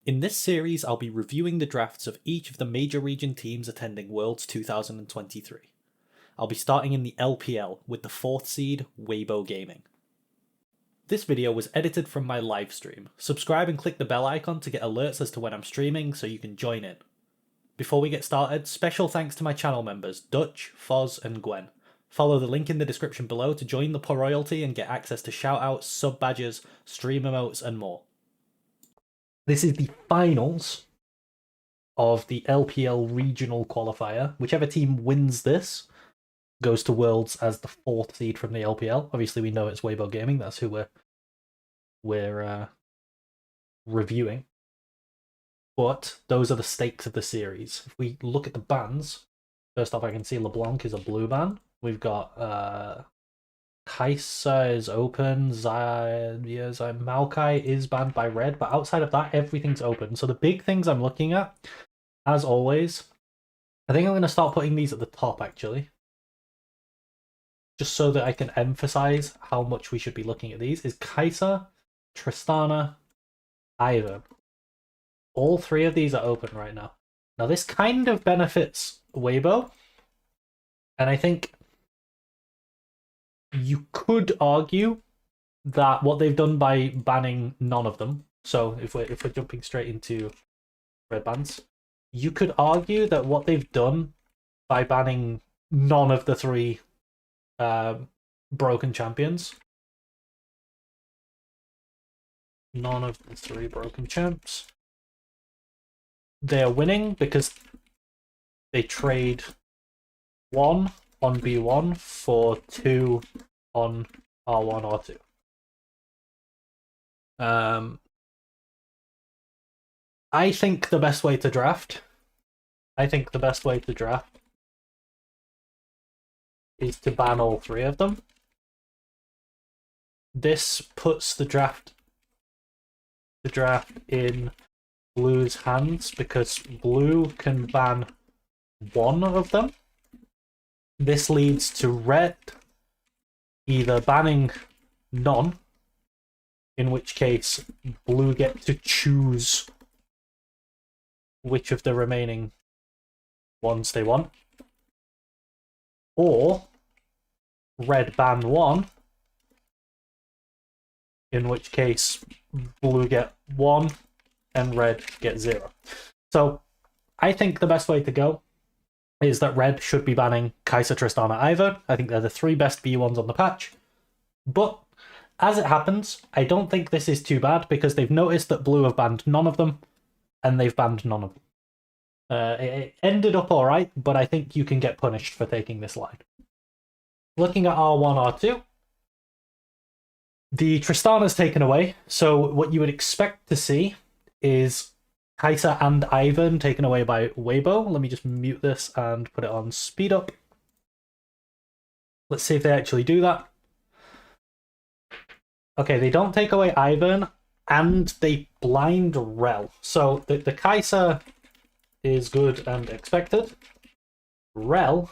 In this series, I'll be reviewing the drafts of each of the major region teams attending Worlds 2023. I'll be starting in the LPL with the 4th seed, Weibo Gaming. This video was edited from my live stream. Subscribe and click the bell icon to get alerts as to when I'm streaming so you can join in. Before we get started, special thanks to my channel members, Dutch, Fozz and Gwen. Follow the link in the description below to join the royalty and get access to shoutouts, sub badges, stream emotes and more. This is the finals of the LPL Regional Qualifier. Whichever team wins this goes to Worlds as the 4th seed from the LPL. Obviously, we know it's Weibo Gaming. That's who we're reviewing. But those are the stakes of the series. If we look at the bans, first off, I can see LeBlanc is a blue ban. We've got Kaisa is open, Maokai is banned by red, but outside of that, everything's open. So the big things I'm looking at, as always, I think I'm going to start putting these at the top, actually. Just so that I can emphasize how much we should be looking at these, is Kaisa, Tristana, Ivern. All three of these are open right now. Now this kind of benefits Weibo, and I think you could argue that what they've done by banning none of them, so if we're jumping straight into red bans, you could argue that what they've done by banning none of the three broken champions, none of the three broken champs, they're winning because they trade 1 on B1 for 2 on R1, R2. I think the best way to draft is to ban all three of them. This puts the draft in Blue's hands because Blue can ban one of them. This leads to red either banning none, in which case Blue get to choose which of the remaining ones they want, or red ban one, in which case Blue get 1 and red get 0. So I think the best way to go is that red should be banning Kaisa, Tristana, Ivern. I think they're the 3 best B1s on the patch. But as it happens, I don't think this is too bad because they've noticed that Blue have banned none of them, and they've banned none of them. It ended up alright, but I think you can get punished for taking this line. Looking at R1, R2, the Tristana's taken away, so what you would expect to see is Kaisa and Ivern taken away by Weibo. Let me just mute this and put it on speed up. Let's see if they actually do that. Okay, they don't take away Ivern, and they blind Rel. So the Kaisa is good and expected. Rel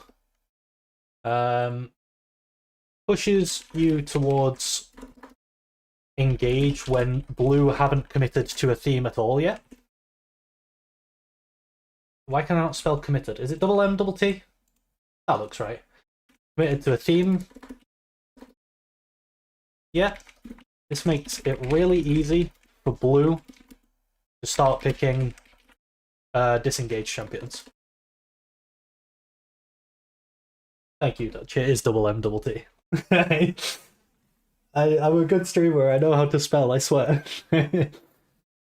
pushes you towards engage when Blue haven't committed to a theme at all yet. Why can I not spell committed? Is it double M, double T? That looks right. Committed to a theme. Yeah. This makes it really easy for Blue to start picking disengaged champions. Thank you, Dutch. It is double M, double T. I'm a good streamer. I know how to spell, I swear.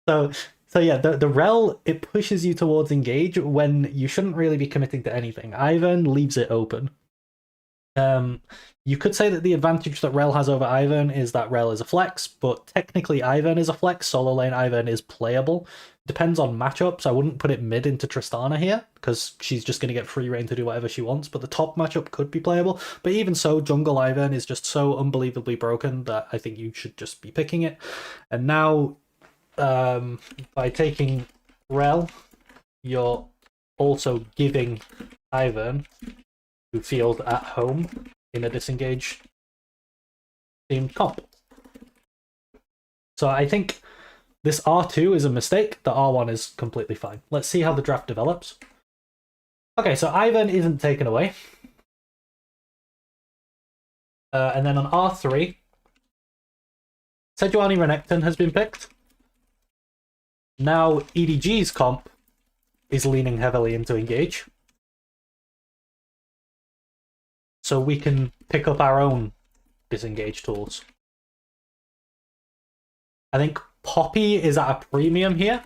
So yeah, the Rel, it pushes you towards engage when you shouldn't really be committing to anything. Ivern leaves it open. You could say that the advantage that Rel has over Ivern is that Rel is a flex, but technically Ivern is a flex. Solo lane Ivern is playable. Depends on matchups. I wouldn't put it mid into Tristana here, because she's just going to get free reign to do whatever she wants, but the top matchup could be playable. But even so, jungle Ivern is just so unbelievably broken that I think you should just be picking it. And now, by taking Rel, you're also giving Ivern to field at home in a disengage themed comp. So I think This R2 is a mistake. The R1 is completely fine. Let's see how the draft develops. Okay, so Ivan isn't taken away. And then on R3, Sejuani Renekton has been picked. Now EDG's comp is leaning heavily into engage. So we can pick up our own disengage tools. I think Poppy is at a premium here.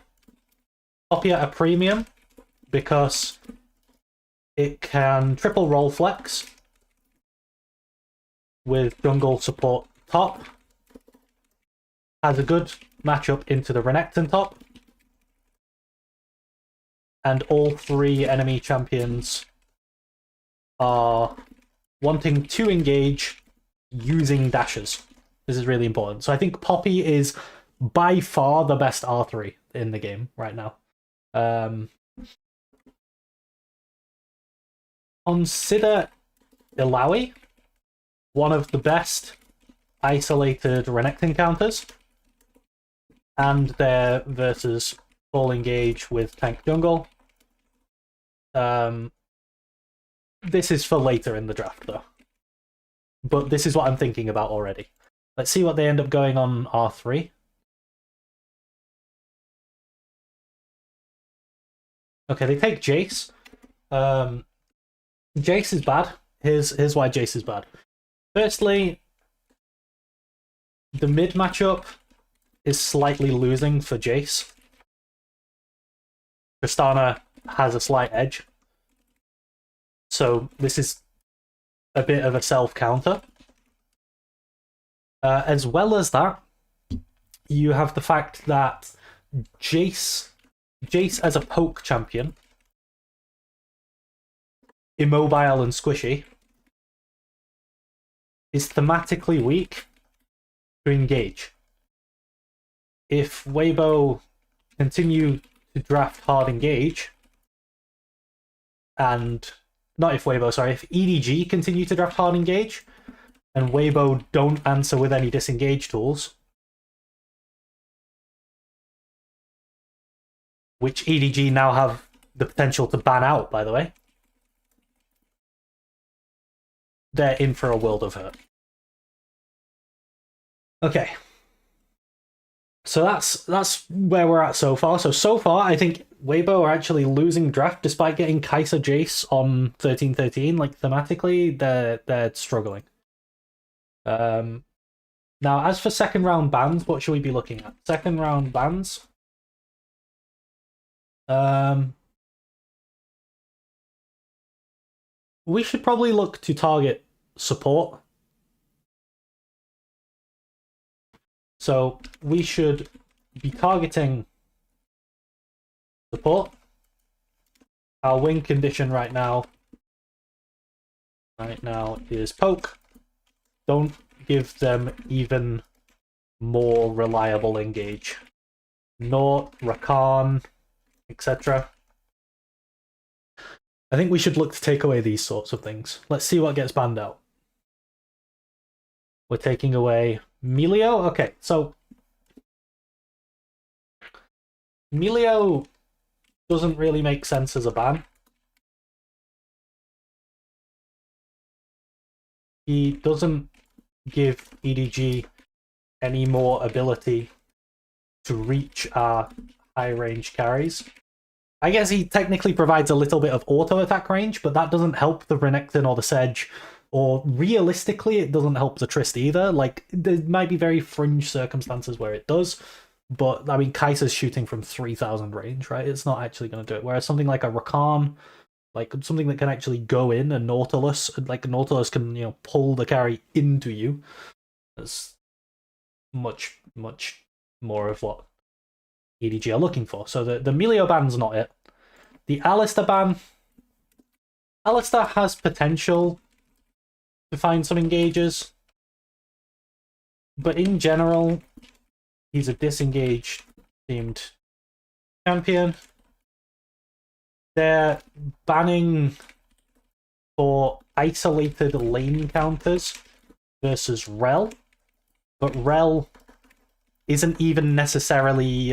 Poppy at a premium because it can triple roll flex with jungle support top. Has a good matchup into the Renekton top. And all three enemy champions are wanting to engage using dashes. This is really important. So I think Poppy is by far the best R3 in the game right now. Consider Illaoi one of the best isolated Renekton counters. And they're versus full engage with tank jungle. This is for later in the draft, though. But this is what I'm thinking about already. Let's see what they end up going on R3. Okay, they take Jace. Jace is bad. Here's why Jace is bad. Firstly, the mid matchup is slightly losing for Jace. Tristana has a slight edge. So this is a bit of a self-counter. As well as that, you have the fact that Jace as a poke champion, immobile and squishy, is thematically weak to engage. If Weibo continue to draft hard engage, and not if Weibo, sorry, if EDG continue to draft hard engage, and Weibo don't answer with any disengage tools, which EDG now have the potential to ban out, by the way, they're in for a world of hurt. Okay. So that's where we're at so far. So far, I think Weibo are actually losing draft despite getting Kai'Sa Jace on 13-13. Like, thematically, they're struggling. Now, as for second round bans, what should we be looking at? Second round bans. We should probably look to target support. So we should be targeting support. Our win condition right now is poke. Don't give them even more reliable engage. Nort, Rakan, etc. I think we should look to take away these sorts of things. Let's see what gets banned out. We're taking away Melio? Okay, so Melio doesn't really make sense as a ban. He doesn't give EDG any more ability to reach our high range carries. I guess he technically provides a little bit of auto attack range, but that doesn't help the Renekton or the Sedge, or realistically it doesn't help the Trist either. Like, there might be very fringe circumstances where it does, but I mean, Kai'Sa's shooting from 3,000 range, right? It's not actually going to do it. Whereas something like a Rakan, like something that can actually go in, a Nautilus, like a Nautilus can, you know, pull the carry into you. That's much more of what EDG are looking for. So the Melio ban's not it. The Alistar ban, Alistar has potential to find some engages, but in general, he's a disengaged themed champion. They're banning for isolated lane counters versus Rel, but Rel isn't even necessarily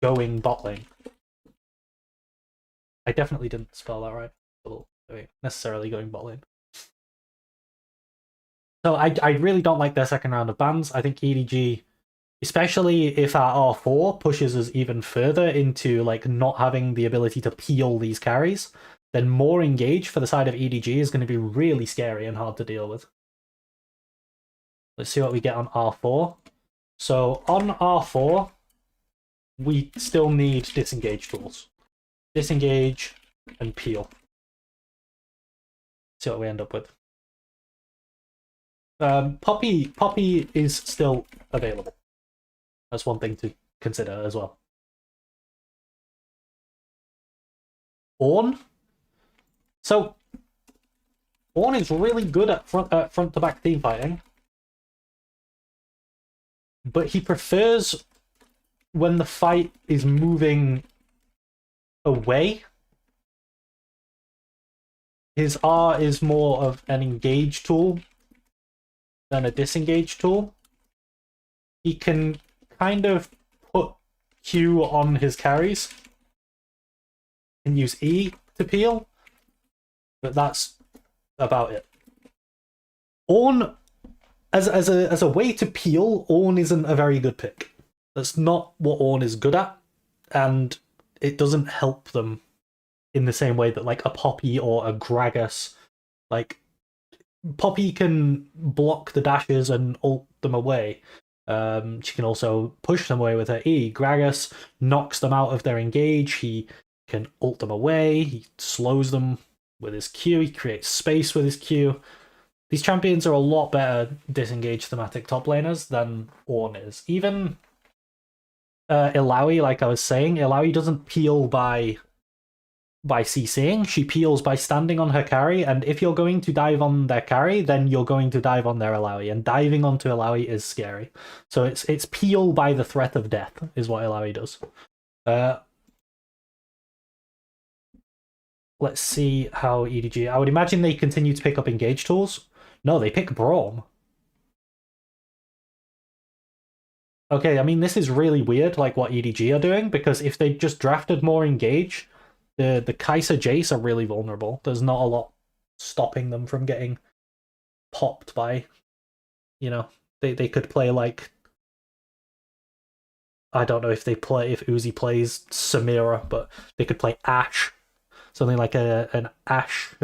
going bot lane. I definitely didn't spell that right. Necessarily going bot lane. So I really don't like their second round of bans. I think EDG, especially if our R4 pushes us even further into like not having the ability to peel these carries, then more engage for the side of EDG is going to be really scary and hard to deal with. Let's see what we get on R4. So on R4, we still need disengage tools. Disengage and peel. See what we end up with. Poppy is still available. That's one thing to consider as well. Ornn. So Ornn is really good at front to back team fighting, but he prefers when the fight is moving away. His R is more of an engage tool than a disengage tool. He can kind of put Q on his carries and use E to peel, but that's about it. Ornn, as a way to peel, Ornn isn't a very good pick. That's not what Ornn is good at, and it doesn't help them in the same way that like a Poppy or a Gragas, like Poppy can block the dashes and ult them away. She can also push them away with her E. Gragas knocks them out of their engage. He can ult them away. He slows them with his Q. He creates space with his Q. These champions are a lot better disengaged thematic top laners than Ornn is. Even Illaoi, like I was saying, Illaoi doesn't peel by CCing, she peels by standing on her carry, and if you're going to dive on their carry, then you're going to dive on their Illaoi, and diving onto Illaoi is scary. So it's peel by the threat of death, is what Illaoi does. Let's see how EDG... I would imagine they continue to pick up engage tools. No, they pick Braum. Okay, I mean, this is really weird, like what EDG are doing, because if they just drafted more engage, the Kai'Sa Jace are really vulnerable. There's not a lot stopping them from getting popped by, you know, they could play like, I don't know if Uzi plays Samira, but they could play Ashe, something like an Ashe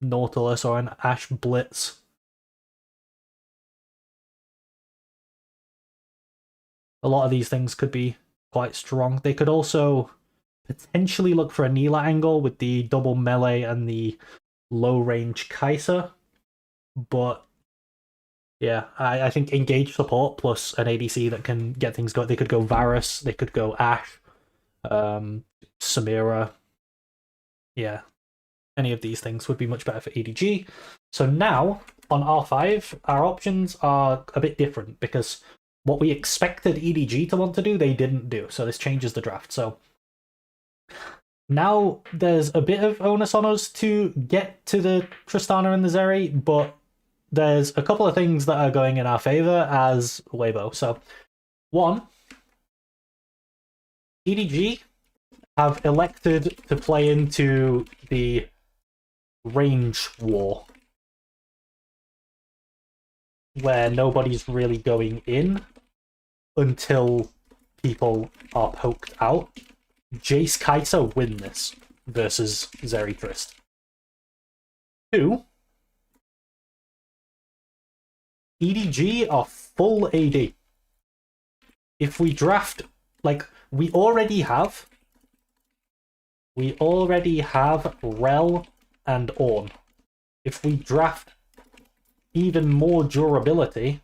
Nautilus or an Ashe Blitz. A lot of these things could be quite strong. They could also potentially look for a Neela angle with the double melee and the low range Kai'Sa, but yeah, I think engage support plus an ADC that can get things going. They could go Varus, they could go Ashe, Samira. Yeah, any of these things would be much better for EDG. So now on R5, our options are a bit different because what we expected EDG to want to do, they didn't do. So this changes the draft. So now there's a bit of onus on us to get to the Tristana and the Zeri, but there's a couple of things that are going in our favor as Weibo. So, one, EDG have elected to play into the range war, where nobody's really going in until people are poked out. Jace Kai'Sa win this versus Zeri Trist. 2, EDG are full AD. If we draft, like, we already have Rel and Ornn. If we draft even more durability,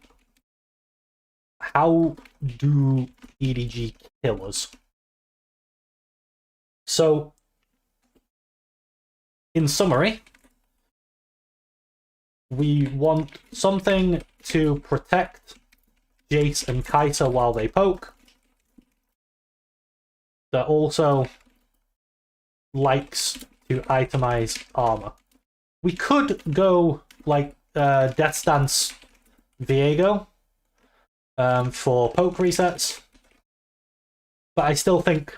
how do EDG kill us? So, in summary, we want something to protect Jace and Kai'Sa while they poke, that also likes to itemize armor. We could go like Death Stance Viego for poke resets. But I still think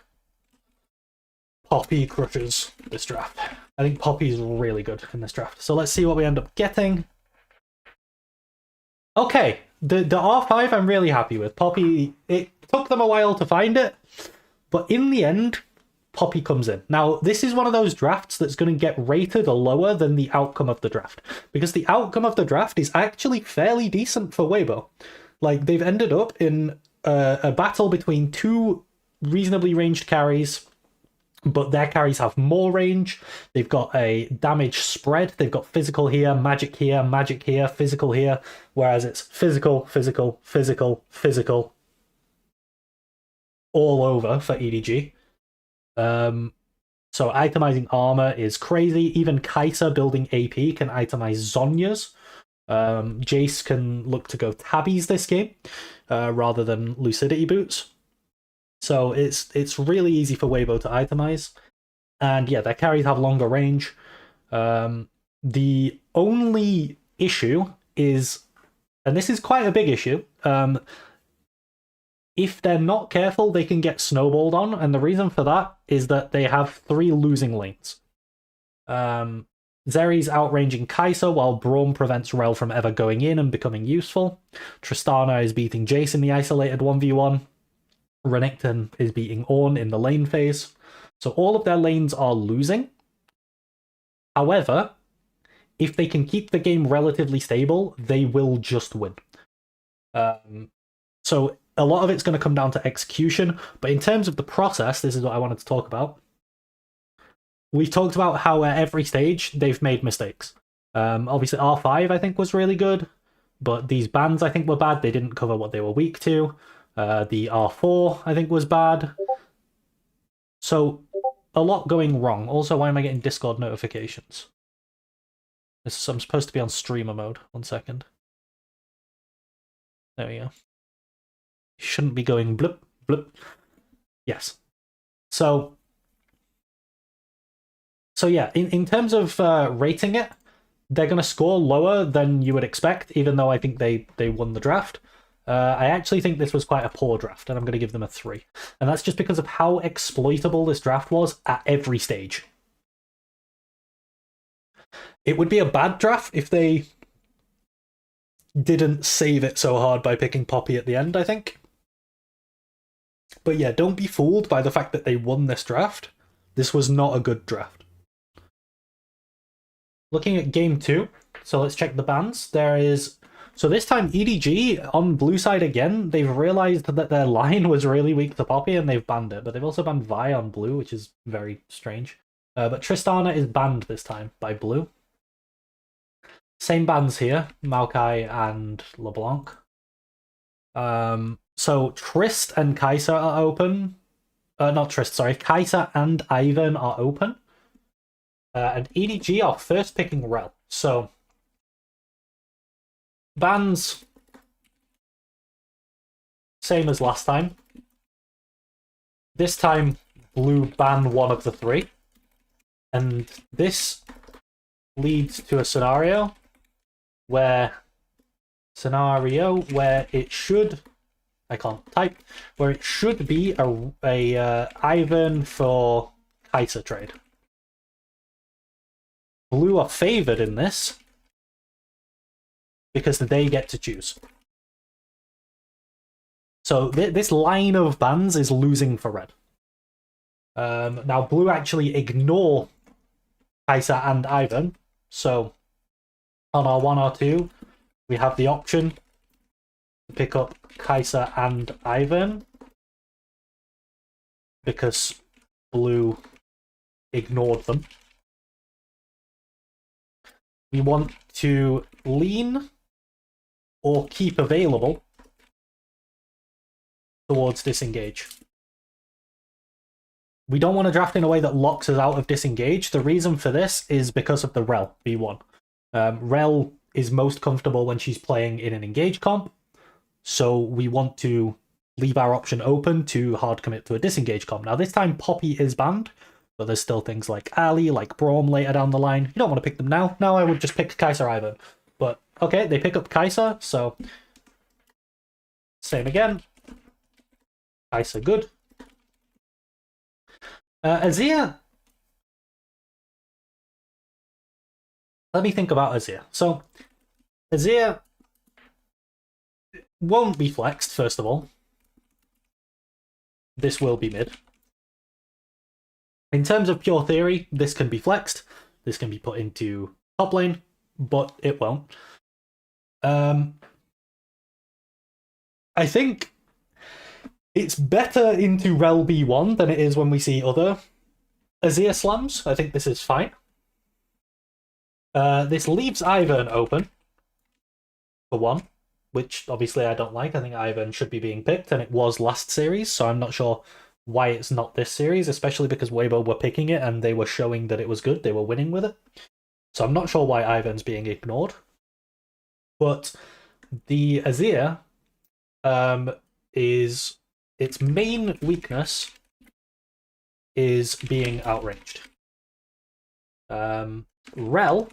Poppy crushes this draft. I think Poppy is really good in this draft. So let's see what we end up getting. Okay, the R5 I'm really happy with. Poppy, it took them a while to find it, but in the end, Poppy comes in. Now, this is one of those drafts that's going to get rated lower than the outcome of the draft, because the outcome of the draft is actually fairly decent for Weibo. Like, they've ended up in a battle between two reasonably ranged carries, but their carries have more range. They've got a damage spread. They've got physical here, magic here, physical here, whereas it's physical, physical, physical, physical all over for EDG. So itemizing armor is crazy. Even Kai'Sa building AP can itemize Zhonya's. Jace can look to go tabbies this game rather than Lucidity boots. So it's really easy for Weibo to itemize. And yeah, their carries have longer range. The only issue is, and this is quite a big issue, if they're not careful, they can get snowballed on, and the reason for that is that they have 3 losing lanes. Zeri's outranging Kai'Sa, while Braum prevents Rel from ever going in and becoming useful. Tristana is beating Jace in the isolated 1v1. Renekton is beating Ornn in the lane phase. So all of their lanes are losing. However, if they can keep the game relatively stable, they will just win. So a lot of it's going to come down to execution, but in terms of the process, this is what I wanted to talk about. We've talked about how at every stage they've made mistakes. Obviously R5 I think was really good, but these bans I think were bad. They didn't cover what they were weak to. The R4 I think was bad. So a lot going wrong. Also, why am I getting Discord notifications? I'm supposed to be on streamer mode. 1 second. There we go. Shouldn't be going blip, blip. Yes. So yeah, in terms of rating it, they're going to score lower than you would expect, even though I think they won the draft. I actually think this was quite a poor draft, and I'm going to give them a 3. And that's just because of how exploitable this draft was at every stage. It would be a bad draft if they didn't save it so hard by picking Poppy at the end, I think. But yeah, don't be fooled by the fact that they won this draft. This was not a good draft. Looking at game 2, so let's check the bans. There is... So this time, EDG, on blue side again, they've realized that their line was really weak to Poppy and they've banned it. But they've also banned Vi on blue, which is very strange. But Tristana is banned this time by blue. Same bans here, Maokai and LeBlanc. So Trist and Kai'Sa are open. Not Trist, sorry. Kai'Sa and Ivern are open. And EDG are first picking Rel. So bans, same as last time. This time, blue ban 1 of the 3. And this leads to a scenario where it should... I can't type. Where it should be a Ivern for Kai'Sa trade. Blue are favoured in this because they get to choose. So this line of bans is losing for red. Now blue actually ignore Kai'Sa and Ivern. So on our 1 or 2, we have the option to pick up Kai'Sa and Ivern because blue ignored them. We want to lean or keep available towards disengage. We don't want to draft in a way that locks us out of disengage. The reason for this is because of the Rel V1. Rel is most comfortable when she's playing in an engage comp, so we want to leave our option open to hard commit to a disengage comp. Now this time Poppy is banned, but there's still things like Ali, like Braum later down the line. You don't want to pick them now. Now I would just pick Kai'Sa Ivern. But okay, they pick up Kai'Sa, so same again. Kai'Sa good. Azir. Let me think about Azir. So Azir won't be flexed, first of all. This will be mid. In terms of pure theory, this can be flexed. This can be put into top lane, but it won't. I think it's better into Rel B1 than it is when we see other Azir slams. I think this is fine. This leaves Ivern open, for one, which obviously I don't like. I think Ivern should be being picked, and it was last series, so I'm not sure why it's not this series, especially because Weibo were picking it and they were showing that it was good. They were winning with it. So I'm not sure why Ivern's being ignored. But the Azir is... its main weakness is being outranged. Rel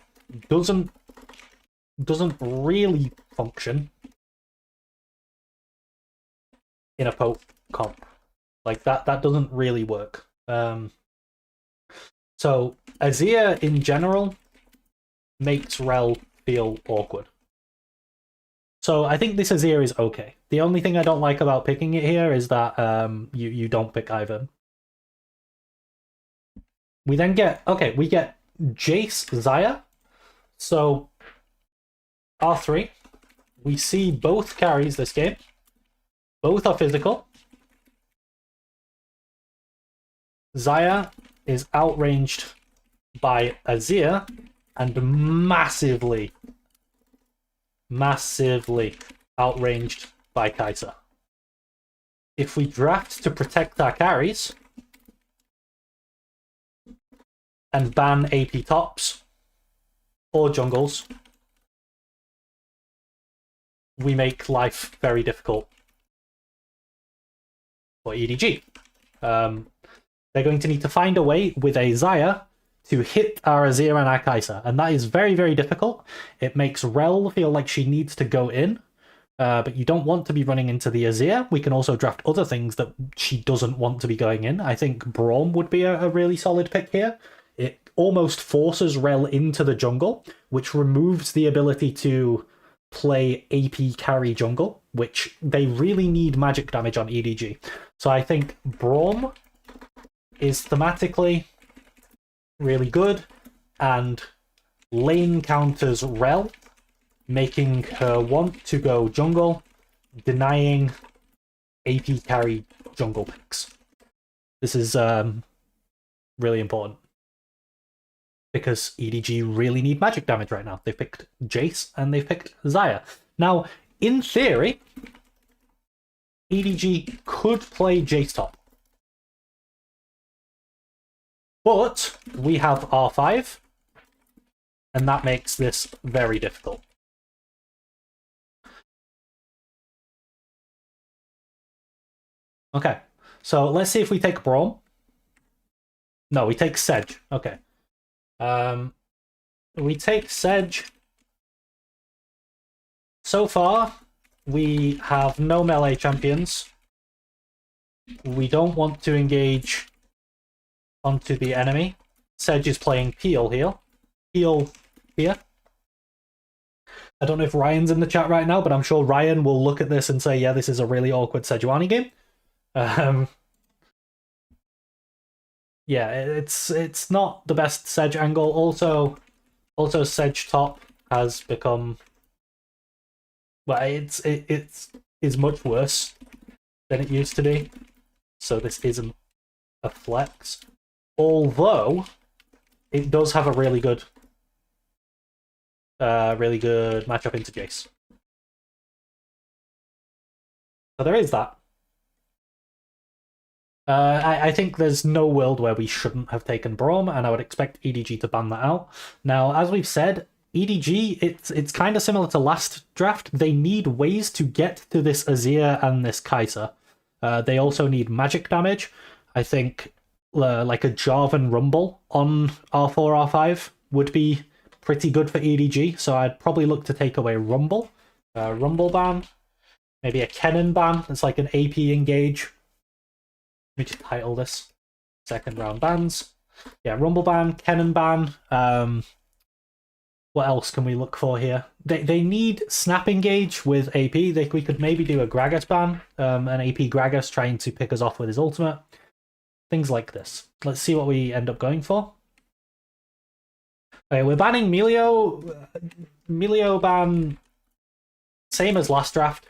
doesn't really function in a poke comp. Like that doesn't really work. So Azir in general makes Rel feel awkward. So I think this Azir is okay. The only thing I don't like about picking it here is that you don't pick Ivern. We then get we get Jace Xayah. So R3, we see both carries this game. Both are physical. Xayah is outranged by Azir and massively outranged by Kai'Sa. If we draft to protect our carries and ban AP tops or jungles, we make life very difficult for EDG. They're going to need to find a way with a Xayah to hit our Azir and our Kai'Sa, and that is very, very difficult. It makes Rel feel like she needs to go in, but you don't want to be running into the Azir. We can also draft other things that she doesn't want to be going in. I think Braum would be a really solid pick here. It almost forces Rel into the jungle, which removes the ability to play AP carry jungle, which they really need magic damage on EDG. So I think Braum is thematically really good, and lane counters Rel, making her want to go jungle, denying AP carry jungle picks. This is really important, because EDG really need magic damage right now. They've picked Jace and they've picked Xayah. Now, in theory, EDG could play Jace top. But we have R5, and that makes this very difficult. Okay, so let's see if we take Braum. No, we take Sedge. Okay. We take Sedge. So far, we have no melee champions. We don't want to engage onto the enemy. Sedge is playing Peel here. Peel here. I don't know if Ryan's in the chat right now, but I'm sure Ryan will look at this and say, yeah, this is a really awkward Sejuani game. Yeah, it's not the best Sedge angle. Also Sedge top has become... well, it is much worse than it used to be. So this isn't a flex. Although it does have a really good matchup into Jace. So there is that. I think there's no world where we shouldn't have taken Braum, and I would expect EDG to ban that out. Now, as we've said, EDG, it's kind of similar to last draft. They need ways to get to this Azir and this Kai'Sa. They also need magic damage. I think like a Jarvan Rumble on R4, R5 would be pretty good for EDG, so I'd probably look to take away Rumble. Rumble ban. Maybe a Kennen ban. It's like an AP engage. Let me just title this. Second round bans. Yeah, Rumble ban, Kennen ban. What else can we look for here? They need Snap engage with AP. We could maybe do a Gragas ban. An AP Gragas trying to pick us off with his ultimate. Things like this. Let's see what we end up going for. Okay, we're banning Melio. Melio ban, same as last draft.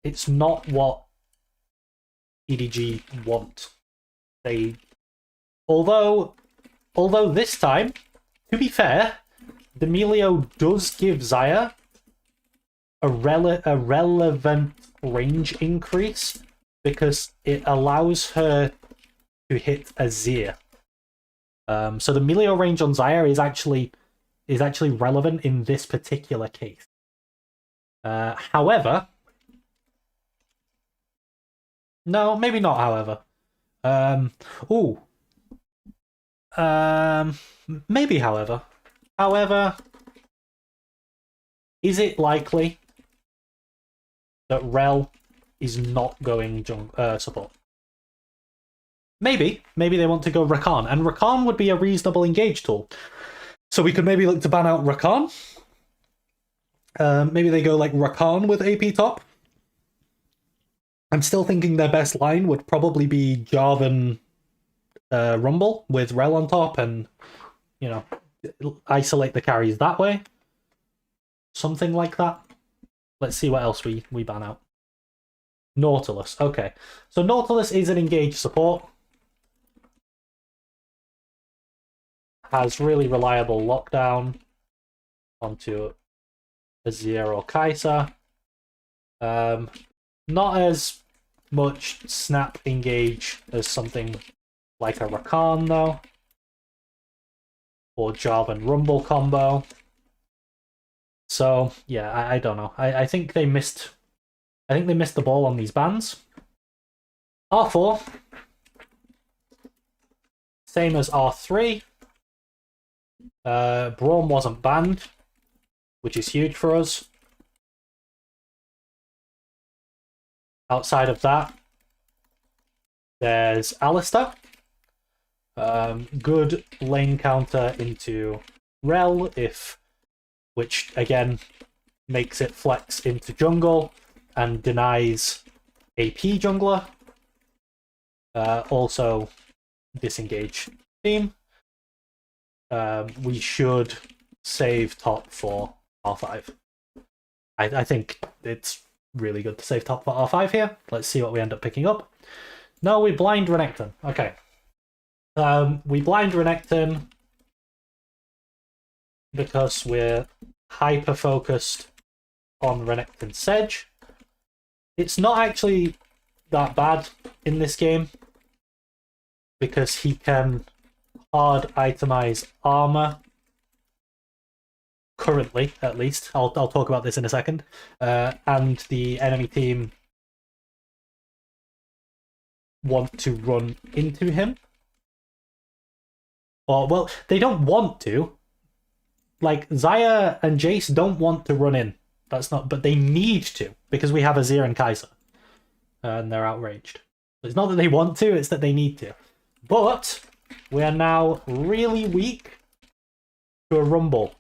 It's not what EDG want. Although this time, to be fair, the Melio does give Xayah a relevant range increase because it allows her to hit a Azir. So the Melio range on Xayah is actually relevant in this particular case. However, no, maybe not. However, maybe. However, is it likely that Rel is not going support? Maybe they want to go Rakan, and Rakan would be a reasonable engage tool. So we could maybe look to ban out Rakan. Maybe they go like Rakan with AP top. I'm still thinking their best line would probably be Jarvan Rumble with Rel on top, and isolate the carries that way. Something like that. Let's see what else we ban out. Nautilus. Okay, so Nautilus is an engage support. Has really reliable lockdown onto Azir or Kai'Sa. Not as much snap engage as something like a Rakan though, or Jarvan Rumble combo. So yeah, I don't know. I think they missed. I think they missed the ball on these bans. R4, same as R3. Braum wasn't banned, which is huge for us. Outside of that, there's Alistar. Good lane counter into Rel, which again makes it flex into jungle and denies AP jungler. Also disengage team. We should save top for R5. I think it's really good to save top for R5 here. Let's see what we end up picking up. No, we blind Renekton. Okay. We blind Renekton because we're hyper-focused on Renekton Sedge. It's not actually that bad in this game because he can hard itemize armor. Currently, at least. I'll talk about this in a second. And the enemy team want to run into him. Or, well, they don't want to. Like, Xayah and Jace don't want to run in. That's not, but they need to, because we have Azir and Kai'Sa. And they're outraged. It's not that they want to, it's that they need to. But we are now really weak to a Rumble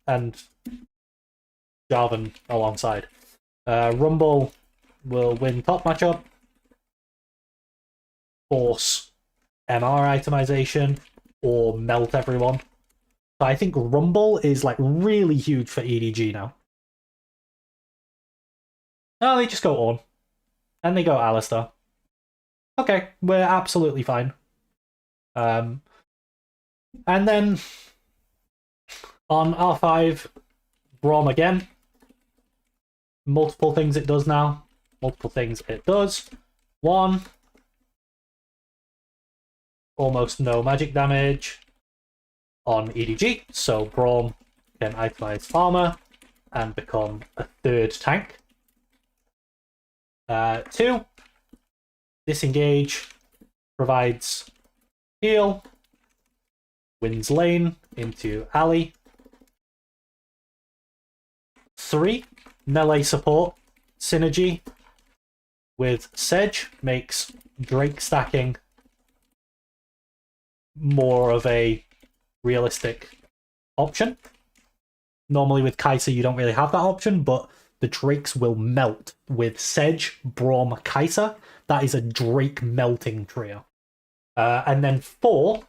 and Jarvan alongside. Rumble will win top matchup, force MR itemization, or melt everyone. So I think Rumble is like really huge for EDG now. No, they just go on. And they go Alistar. Okay, we're absolutely fine. And then on R5, Braum again. Multiple things it does now. Multiple things it does. One, almost no magic damage on EDG, so Braum can itemize farmer and become a third tank. 2, disengage provides heal wins lane into Ali. 3, melee support synergy with Sedge makes Drake stacking more of a realistic option. Normally with Kai'Sa you don't really have that option, but the Drakes will melt with Sedge, Braum, Kai'Sa. That is a Drake melting trio. And then 4,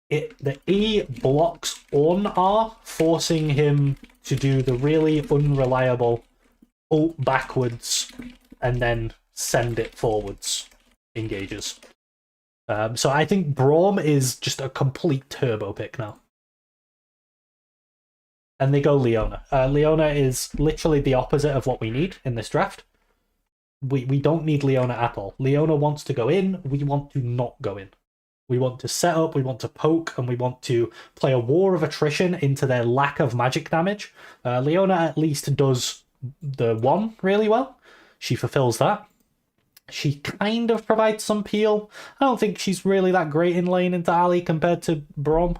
the E blocks on R, forcing him to do the really unreliable ult backwards and then send it forwards engages. So I think Braum is just a complete turbo pick now. And they go Leona. Leona is literally the opposite of what we need in this draft. We don't need Leona at all. Leona wants to go in, we want to not go in. We want to set up, we want to poke, and we want to play a war of attrition into their lack of magic damage. Leona at least does the 1 really well. She fulfills that. She kind of provides some peel. I don't think she's really that great in lane into Ali compared to Braum.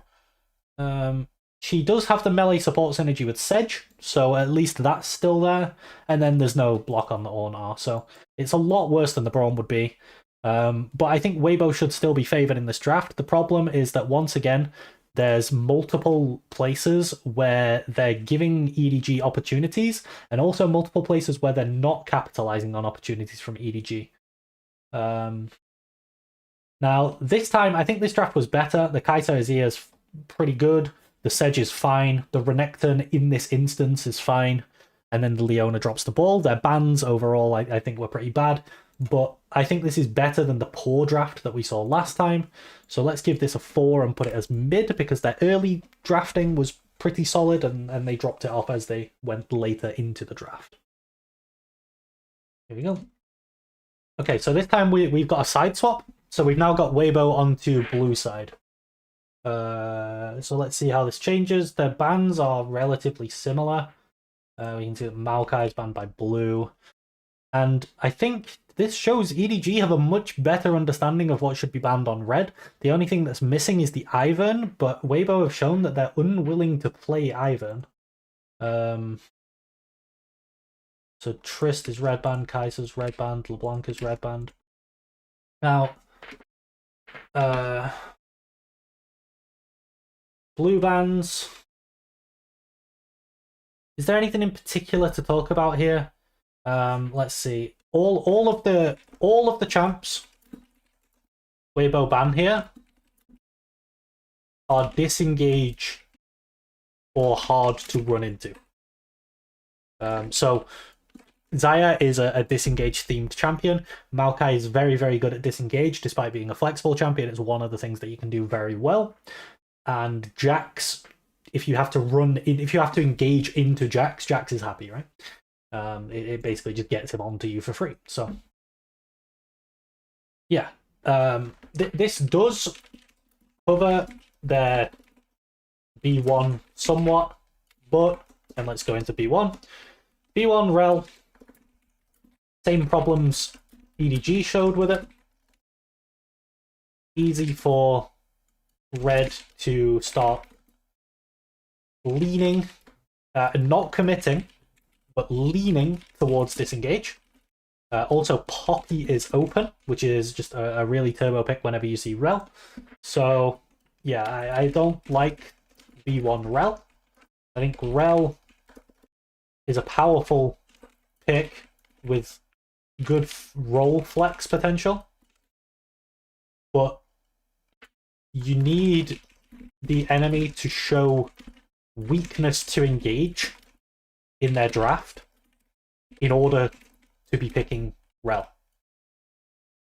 She does have the melee support synergy with Sedge, so at least that's still there. And then there's no block on the Ornar, so it's a lot worse than the Braum would be. But I think Weibo should still be favoured in this draft. The problem is that, once again, there's multiple places where they're giving EDG opportunities, and also multiple places where they're not capitalising on opportunities from EDG. Now, this time, I think this draft was better. The Kai'Sa Azir is pretty good. The Sedge is fine. The Renekton in this instance is fine. And then the Leona drops the ball. Their bans overall, I think, were pretty bad. But I think this is better than the poor draft that we saw last time. So let's give this a 4 and put it as mid, because their early drafting was pretty solid and they dropped it off as they went later into the draft. Here we go. Okay, so this time we've got a side swap. So we've now got Weibo onto blue side. So let's see how this changes. Their bans are relatively similar. We can see that Maokai is banned by blue. And I think this shows EDG have a much better understanding of what should be banned on red. The only thing that's missing is the Ivern, but Weibo have shown that they're unwilling to play Ivern. So Trist is red banned, Kai'Sa's red banned, LeBlanc is red banned. Now, blue bans. Is there anything in particular to talk about here? Let's see. All of the champs Weibo ban here are disengage or hard to run into. So Xayah is a disengage themed champion. Maokai is very, very good at disengage, despite being a flexible champion. It's one of the things that you can do very well. And Jax, if you have to engage into Jax is happy, right? It basically just gets him onto you for free. So yeah, this does cover their B1 somewhat, but, and let's go into B1. B1 Rel, same problems EDG showed with it. Easy for red to start leaning, not committing, but leaning towards disengage. Also, Poppy is open, which is just a really turbo pick whenever you see Rel. So yeah, I don't like B1 Rel. I think Rel is a powerful pick with good role flex potential, but you need the enemy to show weakness to engage in their draft in order to be picking Rel.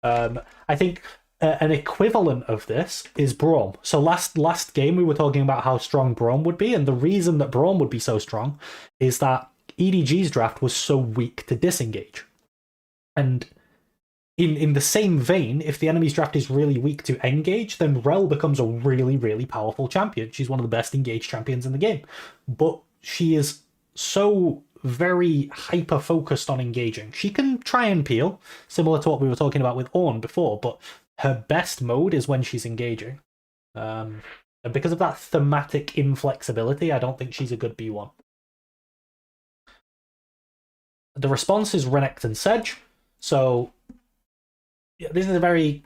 I think an equivalent of this is Braum. So last game we were talking about how strong Braum would be, and the reason that Braum would be so strong is that EDG's draft was so weak to disengage. And in the same vein, if the enemy's draft is really weak to engage, then Rel becomes a really, really powerful champion. She's one of the best engaged champions in the game. But she is so very hyper-focused on engaging. She can try and peel, similar to what we were talking about with Ornn before, but her best mode is when she's engaging. And because of that thematic inflexibility, I don't think she's a good B1. The response is Renekton Sedge. So yeah, this is a very,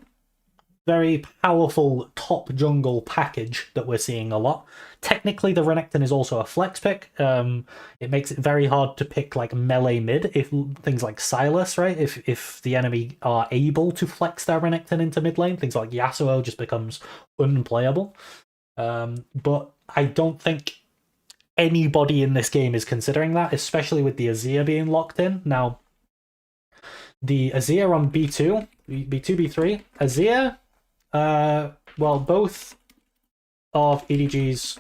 very powerful top jungle package that we're seeing a lot. Technically, the Renekton is also a flex pick. It makes it very hard to pick like melee mid if things like Sylas, right? If the enemy are able to flex their Renekton into mid lane, things like Yasuo just becomes unplayable. But I don't think anybody in this game is considering that, especially with the Azir being locked in. Now, the Azir on B2, B3, Azir, well, both of EDG's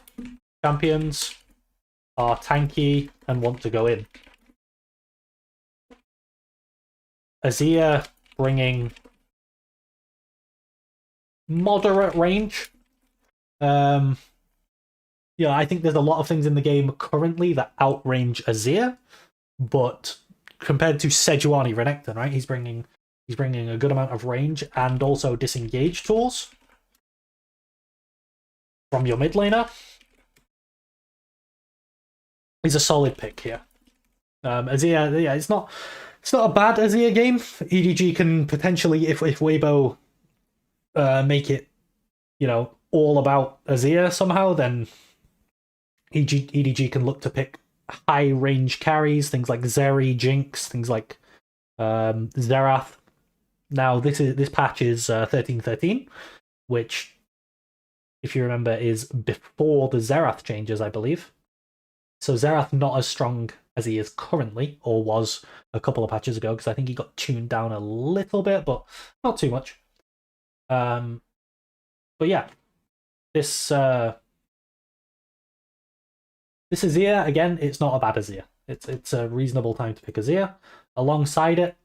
champions are tanky and want to go in. Azir bringing moderate range. Yeah, I think there's a lot of things in the game currently that outrange Azir, but compared to Sejuani Renekton, right, he's bringing a good amount of range and also disengage tools from your mid laner. He's a solid pick here. Azir, yeah, it's not a bad Azir game. EDG can potentially, if Weibo make it, you know, all about Azir somehow, then EDG can look to pick high range carries, things like Zeri, Jinx, things like Xerath. Now this patch is 13.13, which, if you remember, is before the Xerath changes, I believe. So Xerath not as strong as he is currently, or was a couple of patches ago, because I think he got tuned down a little bit, but not too much. But yeah, this Azir, again, it's not a bad Azir. It's a reasonable time to pick Azir. Alongside it,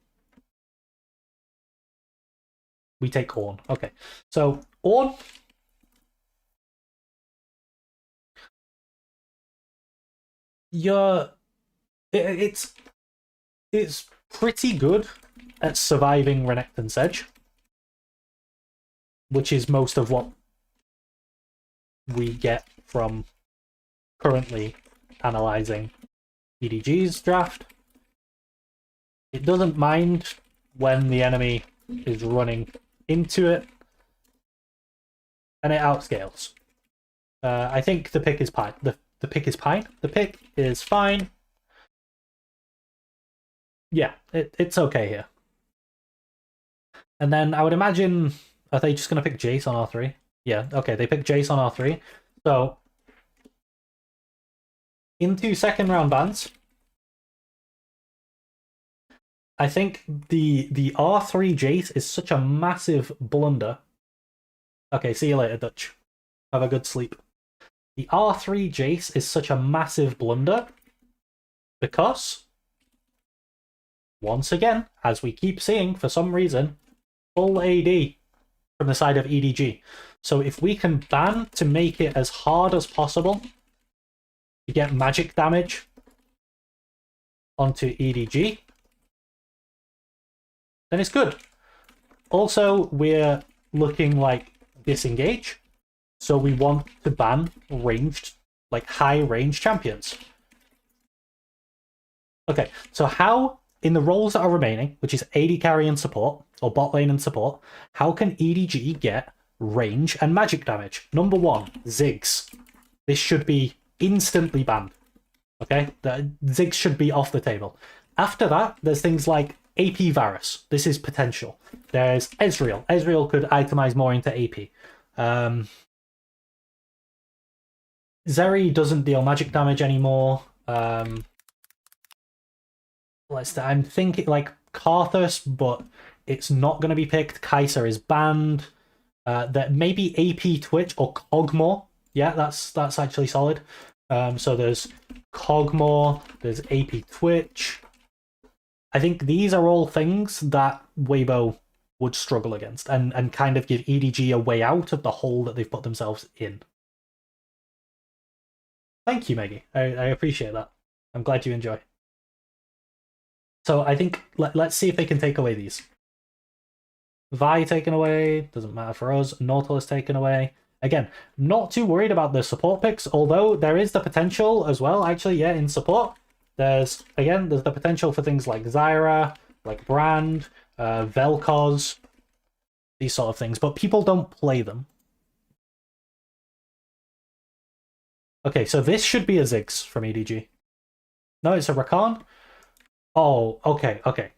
we take Ornn. Okay, so Ornn, it's pretty good at surviving Renekton Sedge, which is most of what we get from currently analyzing EDG's draft. It doesn't mind when the enemy is running into it, and it outscales. I think the pick is Pine. The pick is Pine. The pick is fine. Yeah, it's okay here. And then I would imagine, are they just going to pick Jace on R3? Yeah, okay, they pick Jace on R3. So, into second round bans, I think the R3 Jace is such a massive blunder. Okay, see you later, Dutch. Have a good sleep. The R3 Jace is such a massive blunder because, once again, as we keep seeing for some reason, full AD from the side of EDG. So if we can ban to make it as hard as possible to get magic damage onto EDG, then it's good. Also, we're looking like disengage, so we want to ban ranged, like high range champions. Okay, so how, in the roles that are remaining, which is AD carry and support, or bot lane and support, how can EDG get range and magic damage? Number one, Ziggs. This should be instantly banned. Okay, the Ziggs should be off the table. After that, there's things like AP Varus. This is potential. There's Ezreal. Ezreal could itemize more into AP. Zeri doesn't deal magic damage anymore. I'm thinking like Karthus, but it's not going to be picked. Kai'Sa is banned. That maybe AP Twitch or Cogmore. Yeah, that's actually solid. So there's Cogmore, there's AP Twitch. I think these are all things that Weibo would struggle against and kind of give EDG a way out of the hole that they've put themselves in. Thank you, Maggie. I appreciate that. I'm glad you enjoy. So I think let's see if they can take away these. Vi taken away, doesn't matter for us. Nautilus taken away. Again, not too worried about the support picks, although there is the potential as well, actually, yeah, in support. There's the potential for things like Zyra, like Brand, Vel'Koz, these sort of things, but people don't play them. Okay, so this should be a Ziggs from EDG. No, it's a Rakan? Oh, okay, okay.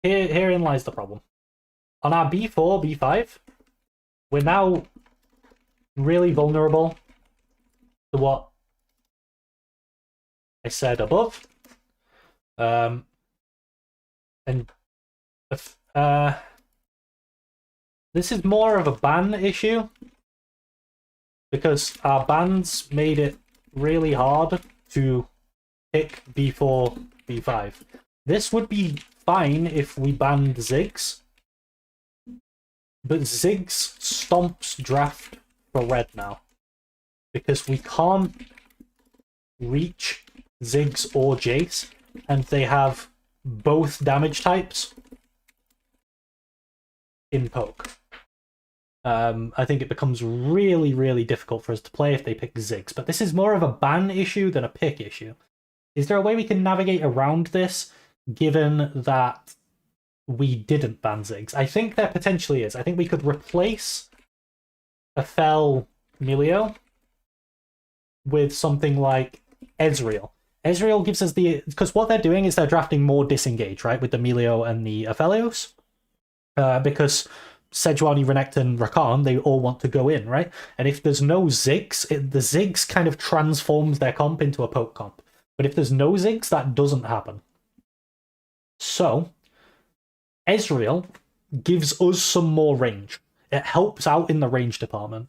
Herein lies the problem. On our B4, B5, we're now really vulnerable to what I said above. And this is more of a ban issue because our bans made it really hard to pick B4, B5. This would be fine if we banned Ziggs, but Ziggs stomps draft for red now because we can't reach Ziggs or Jace, and they have both damage types in poke. I think it becomes really, really difficult for us to play if they pick Ziggs, but this is more of a ban issue than a pick issue. Is there a way we can navigate around this, given that we didn't ban Ziggs? I think there potentially is. I think we could replace a Fel Milio with something like Ezreal. Ezreal gives us the... Because what they're doing is they're drafting more disengage, right? With the Milio and the Aphelios. Because Sejuani, Renekton, Rakan, they all want to go in, right? And if there's no Ziggs, the Ziggs kind of transforms their comp into a poke comp. But if there's no Ziggs, that doesn't happen. So, Ezreal gives us some more range. It helps out in the range department.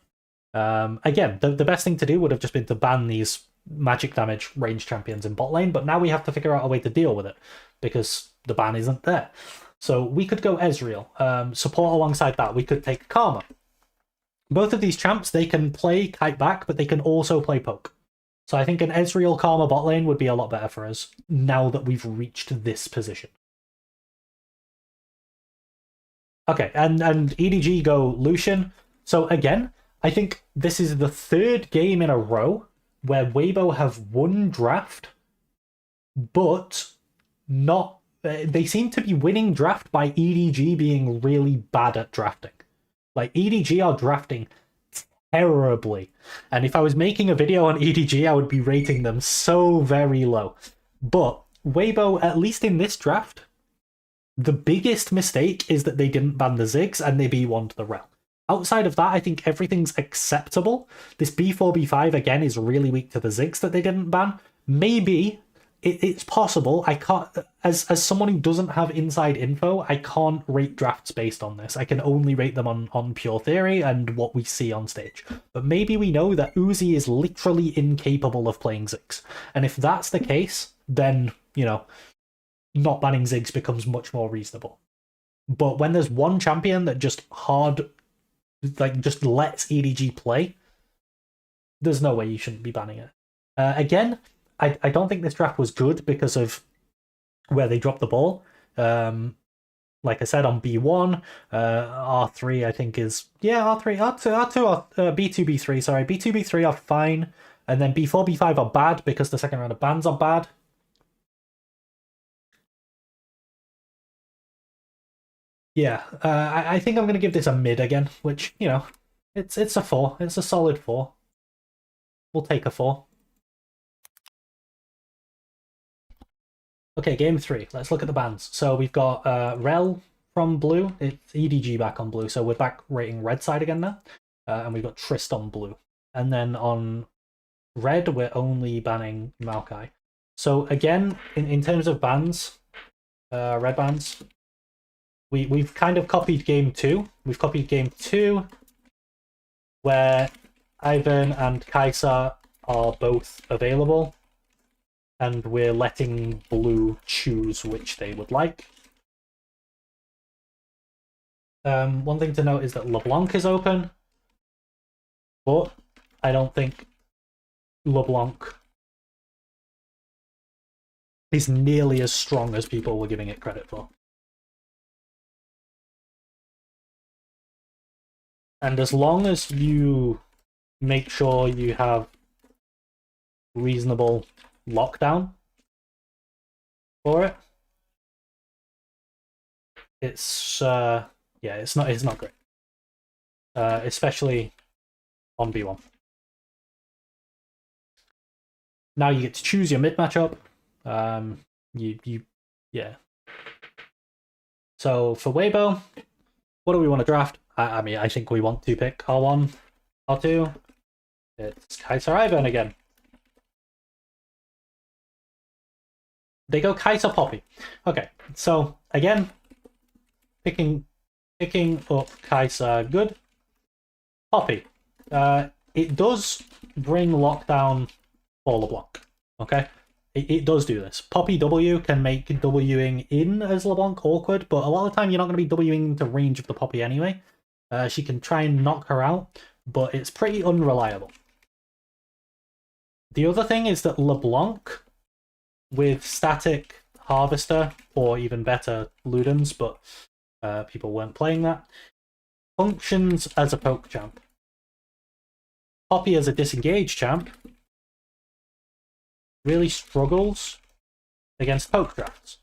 Again, the best thing to do would have just been to ban these magic damage range champions in bot lane, but now we have to figure out a way to deal with it because the ban isn't there. So we could go Ezreal. Support alongside that, we could take Karma. Both of these champs, they can play kite back, but they can also play poke. So I think an Ezreal Karma bot lane would be a lot better for us now that we've reached this position. Okay, and EDG go Lucian. So again, I think this is the third game in a row where Weibo have won draft, but not... They seem to be winning draft by EDG being really bad at drafting. Like, EDG are drafting terribly. And if I was making a video on EDG, I would be rating them so very low. But Weibo, at least in this draft, the biggest mistake is that they didn't ban the Ziggs and they B1'd the Rel. Outside of that, I think everything's acceptable. This B4, B5, again, is really weak to the Ziggs that they didn't ban. Maybe it's possible. I can't, as someone who doesn't have inside info, I can't rate drafts based on this. I can only rate them on pure theory and what we see on stage. But maybe we know that Uzi is literally incapable of playing Ziggs. And if that's the case, then, you know, not banning Ziggs becomes much more reasonable. But when there's one champion that just just lets EDG play, there's no way you shouldn't be banning it. Again, I don't think this draft was good because of where they dropped the ball. Like I said, on B1, R3 I think is... Yeah, R3, R2, B2, B3, sorry. B2, B3 are fine. And then B4, B5 are bad because the second round of bans are bad. Yeah, I think I'm going to give this a mid again, which, you know, it's a 4. It's a solid 4. We'll take a 4. Okay, game 3. Let's look at the bans. So we've got Rel from blue. It's EDG back on blue, so we're back rating red side again now. And we've got Trist on blue. And then on red, we're only banning Maokai. So again, in terms of bans, red bans, we've kind of copied game 2. We've copied game 2, where Ivan and Kaisa are both available, and we're letting blue choose which they would like. One thing to note is that LeBlanc is open, but I don't think LeBlanc is nearly as strong as people were giving it credit for. And as long as you make sure you have reasonable lockdown for it, it's yeah, it's not great. Especially on B1. Now you get to choose your mid matchup. Yeah. So for Weibo, what do we want to draft? I mean, I think we want to pick R1, R2. It's Kaiser Ivern again. They go Kaiser Poppy. Okay, so again, picking up Kaiser good. Poppy. It does bring lockdown for LeBlanc. Okay? It does do this. Poppy W can make Wing in as LeBlanc awkward, but a lot of the time you're not going to be Wing into range of the Poppy anyway. She can try and knock her out, but it's pretty unreliable. The other thing is that LeBlanc, with static Harvester, or even better, Ludens, but people weren't playing that, functions as a poke champ. Poppy as a disengage champ really struggles against poke drafts.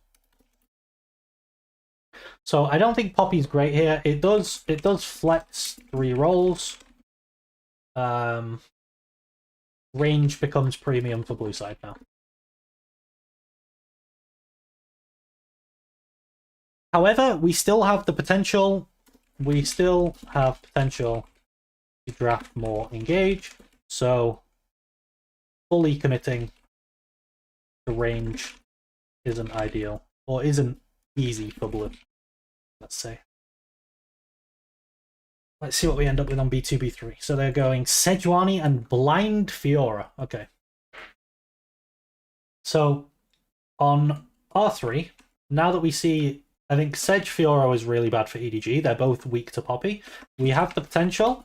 So I don't think Poppy's great here. It does flex 3 rolls. Range becomes premium for blue side now. However, we still have the potential. We still have potential to draft more engage. So fully committing to range isn't ideal, or isn't easy for blue, let's say. Let's see what we end up with on B2, B3. So they're going Sejuani and Blind Fiora. Okay. So on R3, now that we see, I think Sedge Fiora is really bad for EDG. They're both weak to Poppy. We have the potential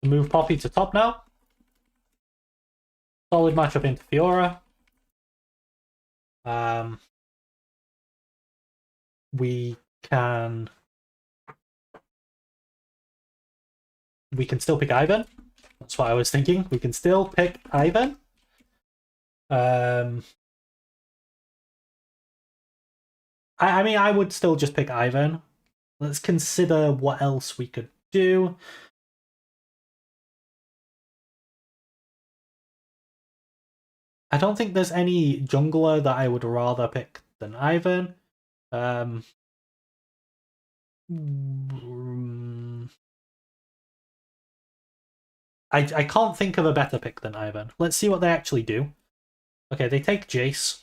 to move Poppy to top now. Solid matchup into Fiora. We can still pick Ivern. That's what I was thinking. We can still pick Ivern. I mean, I would still just pick Ivern. Let's consider what else we could do. I don't think there's any jungler that I would rather pick than Ivern. I can't think of a better pick than Ivern. Let's see what they actually do. Okay, they take Jace.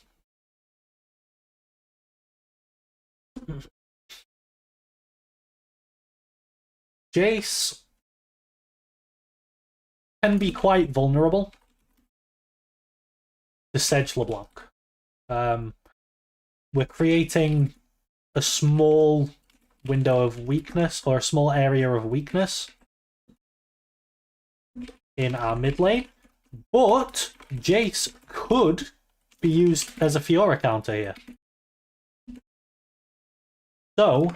Jace can be quite vulnerable to Sedge LeBlanc. We're creating a small window of weakness, or a small area of weakness in our mid lane, but Jace could be used as a Fiora counter here. So,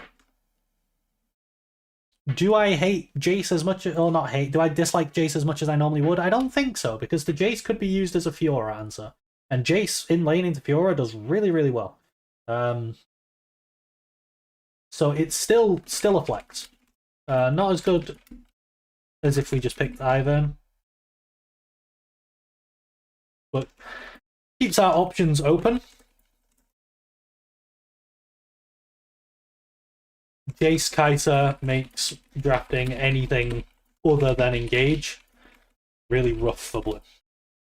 do I hate Jace as much, or not hate, do I dislike Jace as much as I normally would? I don't think so, because the Jace could be used as a Fiora answer. And Jace in lane into Fiora does really, really well. So it's still a flex. Not as good as if we just picked Ivern. But keeps our options open. Jace Kaiser makes drafting anything other than engage really rough for blue.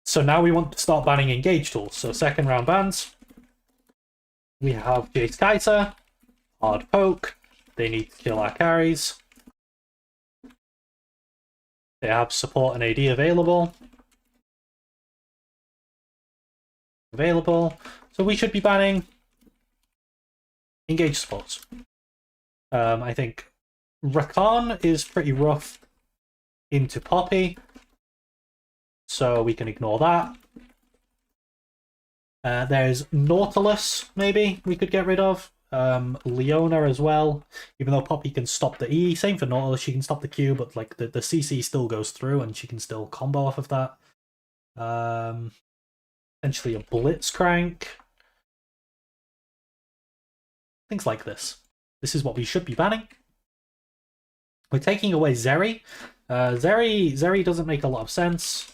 So now we want to start banning engage tools. So second round bans. We have Jace Kaiser, hard poke. They need to kill our carries. They have support and AD available. So we should be banning engage supports. I think Rakan is pretty rough into Poppy, so we can ignore that. There's Nautilus, maybe we could get rid of. Leona as well, even though Poppy can stop the E. Same for Nautilus, she can stop the Q, but like the CC still goes through and she can still combo off of that. Potentially a Blitzcrank. Things like this. This is what we should be banning. We're taking away Zeri. Zeri doesn't make a lot of sense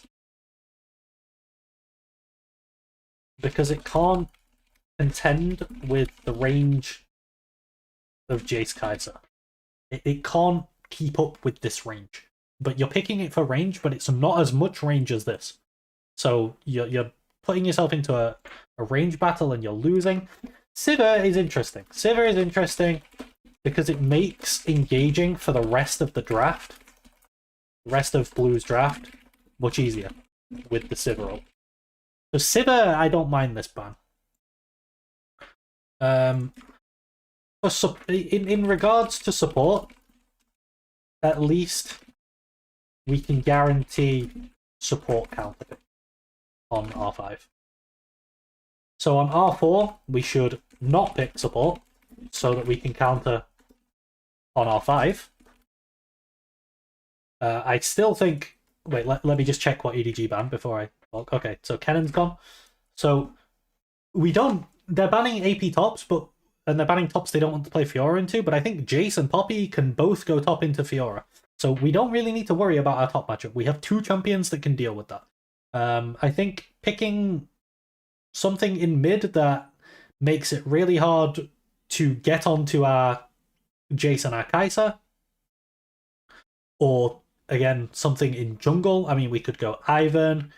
because it can't contend with the range of Jace Kaiser. It can't keep up with this range. But you're picking it for range, but it's not as much range as this. So you're putting yourself into a range battle and you're losing. Sivir is interesting. Sivir is interesting because it makes engaging for the rest of the draft, the rest of Blue's draft, much easier with the Sivir ult. So Sivir, I don't mind this ban. In regards to support, at least we can guarantee support counter on R5. So on R4, we should not pick support so that we can counter on R5. I still think... Wait, let me just check what EDG banned before I... Okay, so Kennen's gone. So we don't... They're banning AP tops, but... And they're banning tops they don't want to play Fiora into, but I think Jace and Poppy can both go top into Fiora. So we don't really need to worry about our top matchup. We have two champions that can deal with that. I think picking something in mid that makes it really hard to get onto our Jace and our Kai'Sa, or again something in jungle. I mean, we could go Ivan.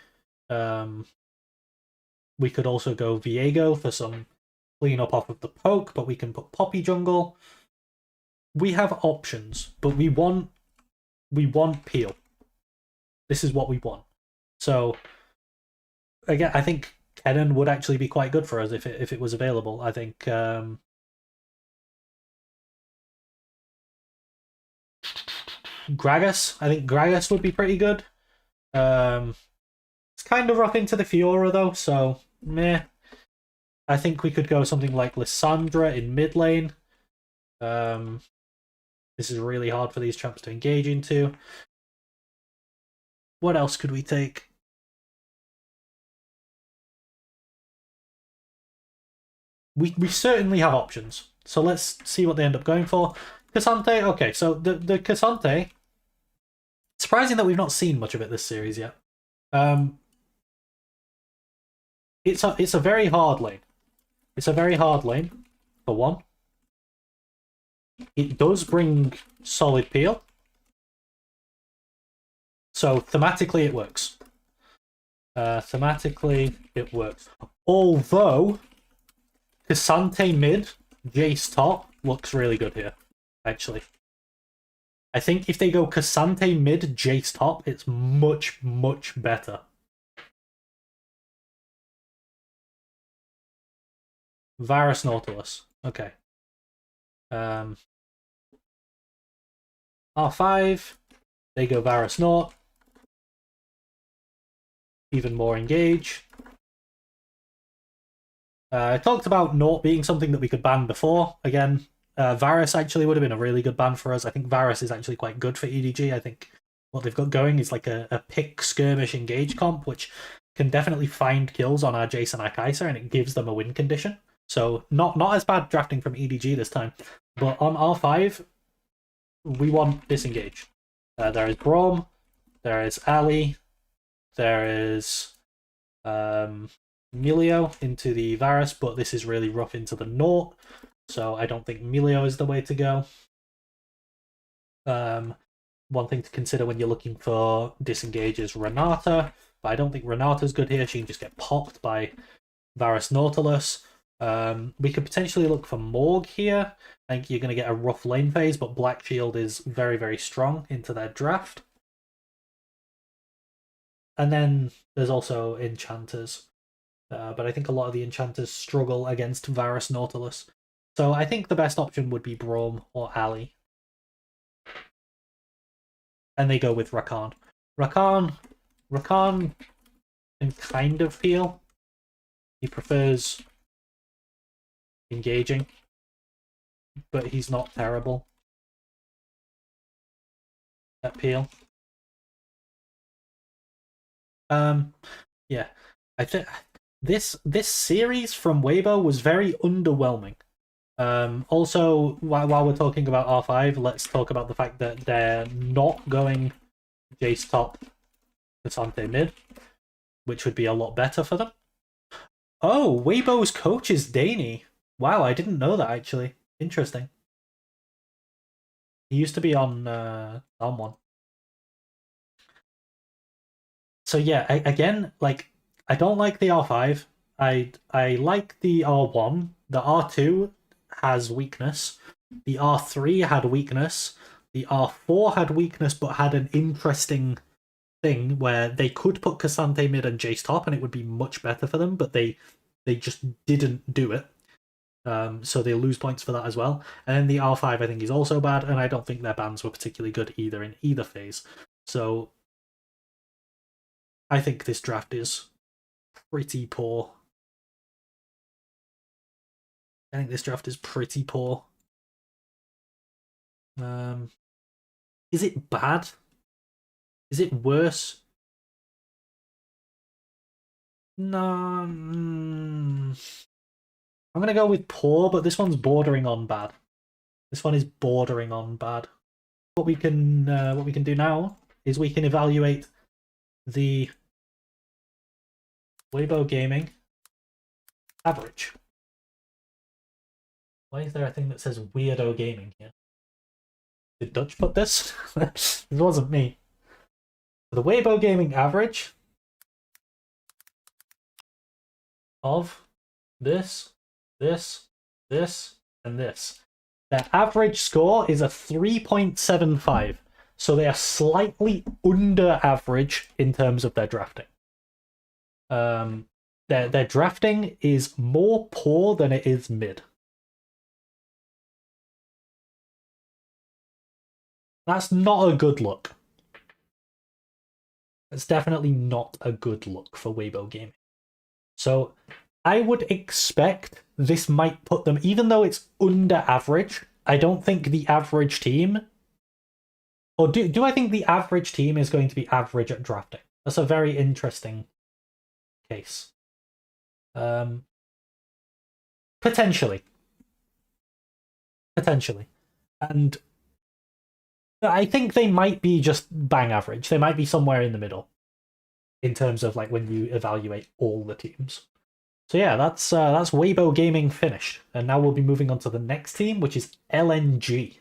We could also go Viego for some clean up off of the poke, but we can put Poppy jungle. We have options, but we want peel. This is what we want. So again, I think Kennen would actually be quite good for us if it was available. I think Gragas. I think Gragas would be pretty good. It's kind of rough into the Fiora though, so meh. I think we could go something like Lissandra in mid lane. This is really hard for these champs to engage into. What else could we take? We certainly have options. So let's see what they end up going for. Cassante, okay, so the Cassante, surprising that we've not seen much of it this series yet. It's a very hard lane. It's a very hard lane, for one. It does bring solid peel. So thematically it works. Thematically it works. Although Cassante mid, Jace top looks really good here, actually. I think if they go Cassante mid, Jace top, it's much, much better. Varus Nautilus. Okay. R5. They go Varus Naut. Even more engage. I talked about Naut being something that we could ban before. Again, Varus actually would have been a really good ban for us. I think Varus is actually quite good for EDG. I think what they've got going is like a pick skirmish engage comp, which can definitely find kills on our Jace and our Kai'Sa, and it gives them a win condition. So not as bad drafting from EDG this time. But on R5, we want disengage. There is Braum, there is Ali, there is Milio into the Varus, but this is really rough into the Naut, so I don't think Milio is the way to go. One thing to consider when you're looking for disengage is Renata, but I don't think Renata's good here. She can just get popped by Varus Nautilus. We could potentially look for Morg here. I think you're going to get a rough lane phase, but Black Shield is very, very strong into their draft. And then there's also Enchanters. But I think a lot of the Enchanters struggle against Varus Nautilus. So I think the best option would be Braum or Ali. And they go with Rakan. Rakan can kind of peel. He prefers engaging. but he's not terrible at Peel. Yeah, I think this series from Weibo was very underwhelming. Also, while we're talking about R5, let's talk about the fact that they're not going Jace top, Cassante mid, which would be a lot better for them. Oh, Weibo's coach is Daney. Wow, I didn't know that actually. Interesting. He used to be on one. So yeah, again, like I don't like the R5. I like the R1. The R2 has weakness. The R3 had weakness. The R4 had weakness, but had an interesting thing where they could put Cassante mid and Jace top, and it would be much better for them. But they just didn't do it. So they lose points for that as well. And then the R5 I think is also bad, and I don't think their bans were particularly good either in either phase. So I think this draft is pretty poor. I think this draft is pretty poor. Is it bad? Is it worse? No. I'm gonna go with poor, but this one's bordering on bad. This one is bordering on bad. What we can do now is we can evaluate the Weibo Gaming average. Why is there a thing that says Weirdo Gaming here? Did Dutch put this? It wasn't me. The Weibo Gaming average of this, this, this, and this. Their average score is a 3.75. So they are slightly under average in terms of their drafting. Their drafting is more poor than it is mid. That's not a good look. It's definitely not a good look for Weibo Gaming. So I would expect this might put them, even though it's under average, I don't think the average team, or do I think the average team is going to be average at drafting? That's a very interesting case. Potentially. And I think they might be just bang average. They might be somewhere in the middle in terms of like when you evaluate all the teams. So yeah, that's Weibo Gaming finished, and now we'll be moving on to the next team, which is LNG.